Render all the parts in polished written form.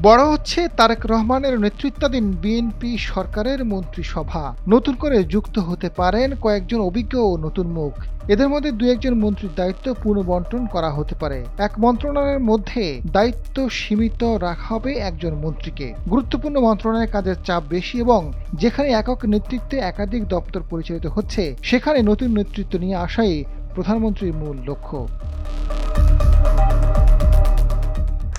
বড় হচ্ছে তারেক রহমানের নেতৃত্বাধীন বিএনপি সরকারের মন্ত্রিসভা। নতুন করে যুক্ত হতে পারেন কয়েকজন অভিজ্ঞ ও নতুন মুখ। এদের মধ্যে দু একজন মন্ত্রীর দায়িত্ব পুনর্বণ্টন করা হতে পারে। এক মন্ত্রণালয়ের মধ্যে দায়িত্ব সীমিত রাখা হবে একজন মন্ত্রীকে। গুরুত্বপূর্ণ মন্ত্রণালয়ের কাজের চাপ বেশি এবং যেখানে একক নেতৃত্বে একাধিক দপ্তর পরিচালিত হচ্ছে, সেখানে নতুন নেতৃত্ব নিয়ে আসাই প্রধানমন্ত্রীর মূল লক্ষ্য।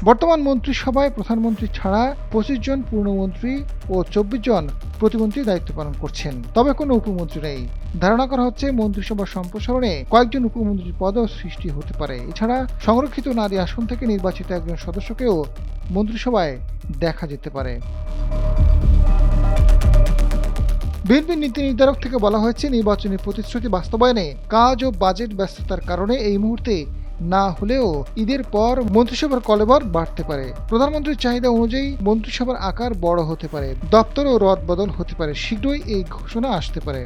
বর্তমান মন্ত্রিসভায় প্রধানমন্ত্রী ছাড়া ২৫ জন পূর্ণমন্ত্রী ও ২৪ জন প্রতিমন্ত্রী দায়িত্ব পালন করছেন। তবে কোনো উপমন্ত্রী নেই। ধারণা করা হচ্ছে মন্ত্রিসভা সম্প্রসারণে কয়েকজন উপমন্ত্রীর পদও সৃষ্টি হতে পারে। এছাড়া সংরক্ষিত নারী আসন থেকে নির্বাচিত একজন সদস্যকেও মন্ত্রিসভায় দেখা যেতে পারে। বিএনপির নীতি নির্ধারক থেকে বলা হয়েছে, নির্বাচনী প্রতিশ্রুতি বাস্তবায়নে কাজ ও বাজেট ব্যস্ততার কারণে এই মুহূর্তে না হলেও ঈদের পর মন্ত্রিসভার কলেবর বাড়তে পারে। প্রধানমন্ত্রীর চাহিদা অনুযায়ী মন্ত্রিসভার আকার বড় হতে পারে, দপ্তর ও রদবদল হতে পারে। শীঘ্রই এই ঘোষণা আসতে পারে।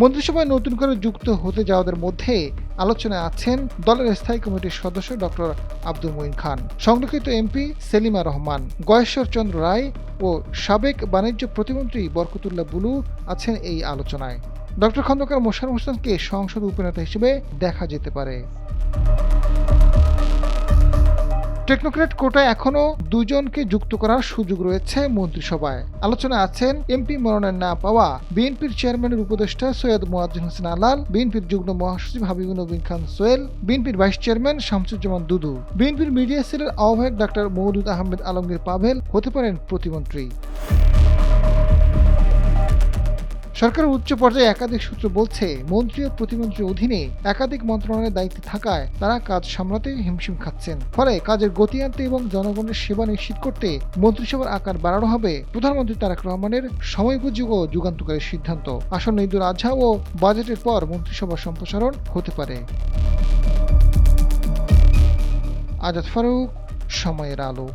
মন্ত্রিসভায় নতুন করে যুক্ত হতে যাওয়াদের মধ্যে আলোচনায় আছেন দলের স্থায়ী কমিটির সদস্য ডক্টর আব্দুল মঈন খান, সংরক্ষিত এমপি সেলিমা রহমান, গয়েশ্বর চন্দ্র রায় ও সাবেক বাণিজ্য প্রতিমন্ত্রী বরকতুল্লাহ বুলু আছেন এই আলোচনায়। ডক্টর খন্দকার মোশাররফ হোসেনকে সংসদ উপনেতা হিসেবে দেখা যেতে পারে। টেকনোক্র্যাট কোটায় এখনও ২ জনকে যুক্ত করার সুযোগ রয়েছে মন্ত্রিসভায়। আলোচনায় আছেন এমপি মনোনয়ন না পাওয়া বিএনপির চেয়ারম্যানের উপদেষ্টা সৈয়দ মোয়াজ্জেম হোসেন আলাল, বিএনপির যুগ্ম মহাসচিব হাবিবুর নবীন খান সোহেল, বিএনপির ভাইস চেয়ারম্যান শামসুজ্জামান দুদু, বিএনপির মিডিয়া সেলের আহ্বায়ক ডাক্তার মওদুদ আহমেদ আলমগীর পাভেল হতে পারেন প্রতিমন্ত্রী। সরকারের উচ্চ পর্যায়ে একাধিক সূত্র বলছে, মন্ত্রী ও প্রতিমন্ত্রীর অধীনে একাধিক মন্ত্রণালয়ের দায়িত্বে থাকায় তারা কাজ সামলাতে হিমশিম খাচ্ছেন। ফলে কাজের গতি আনতে এবং জনগণের সেবা নিশ্চিত করতে মন্ত্রিসভার আকার বাড়ানো হবে প্রধানমন্ত্রী তারেক রহমানের সময়োপযোগী ও যুগান্তকারী সিদ্ধান্ত। আসন্ন ঈদুল আজহা ও বাজেটের পর মন্ত্রিসভার সম্প্রসারণ হতে পারে। আজাদ ফারুক, সময়ের আলো।